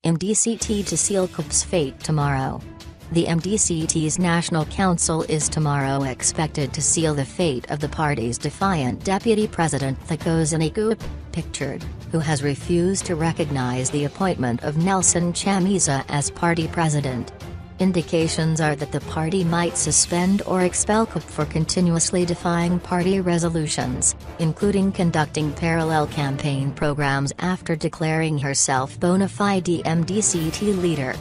MDC-T to seal Khupe's fate tomorrow. The MDC-T's National Council is tomorrow expected to seal the fate of the party's defiant Deputy President Thokozani Khupe, pictured, who has refused to recognize the appointment of Nelson Chamisa as party president. Indications are that the party might suspend or expel Khupe for continuously defying party resolutions, including conducting parallel campaign programs after declaring herself bona fide MDC-T leader.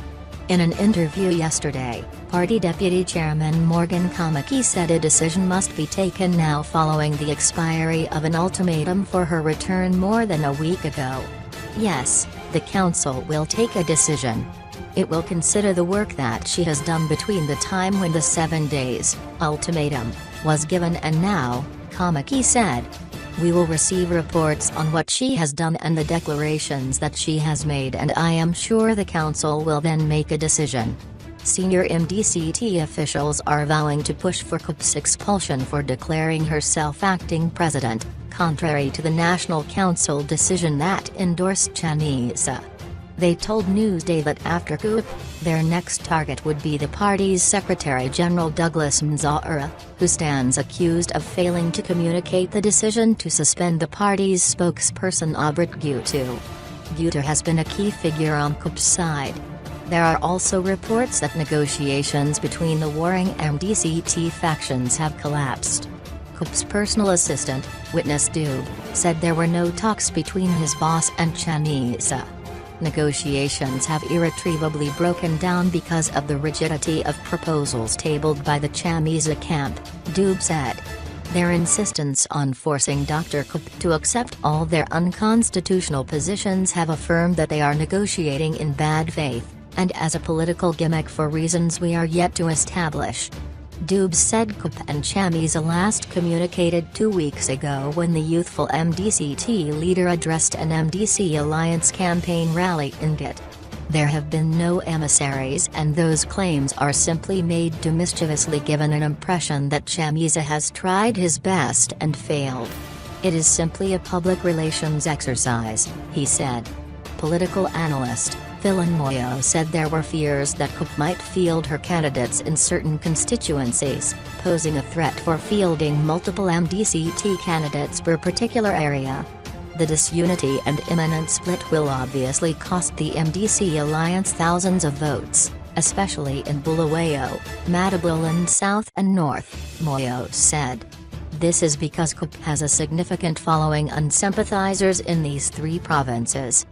In an interview yesterday, party deputy chairman Morgan Conie said a decision must be taken now following the expiry of an ultimatum for her return more than a week ago. Yes, the council will take a decision. It will consider the work that she has done between the time when the 7 days ultimatum was given and now, Conie said. We will receive reports on what she has done and the declarations that she has made, and I am sure the council will then make a decision. Senior MDC-T officials are vowing to push for Khupe's expulsion for declaring herself acting president, contrary to the National Council decision that endorsed Chamisa. They told Newsday that after Khupe, their next target would be the party's Secretary-General Douglas Mzahara, who stands accused of failing to communicate the decision to suspend the party's spokesperson Dlathu. Dlathu has been a key figure on Khupe's side. There are also reports that negotiations between the warring MDC-T factions have collapsed. Khupe's personal assistant, witness Dlathu, said there were no talks between his boss and Chamisa. Negotiations have irretrievably broken down because of the rigidity of proposals tabled by the Chamisa camp, Dlathu said. Their insistence on forcing Dr. Khupe to accept all their unconstitutional positions have affirmed that they are negotiating in bad faith, and as a political gimmick for reasons we are yet to establish. Dlathu said Khupe and Chamisa last communicated 2 weeks ago when the youthful MDC-T leader addressed an MDC Alliance campaign rally in Git. There have been no emissaries, and those claims are simply made to mischievously given an impression that Chamisa has tried his best and failed. It is simply a public relations exercise, he said. Political analyst Philan Moyo said there were fears that Khupe might field her candidates in certain constituencies, posing a threat for fielding multiple MDC-T candidates per particular area. The disunity and imminent split will obviously cost the MDC alliance thousands of votes, especially in Bulawayo, Matabeleland South and North, Moyo said. This is because Khupe has a significant following and sympathizers in these 3 provinces.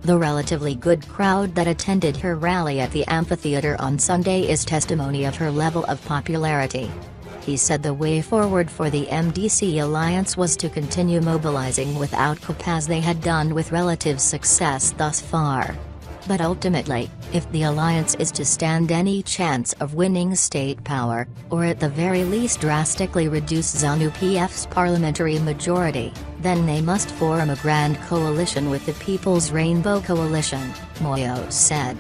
The relatively good crowd that attended her rally at the amphitheater on Sunday is testimony of her level of popularity. He said the way forward for the MDC alliance was to continue mobilizing without Khupe as they had done with relative success thus far. But ultimately, if the alliance is to stand any chance of winning state power, or at the very least drastically reduce ZANU-PF's parliamentary majority, then they must form a grand coalition with the People's Rainbow Coalition, Moyo said.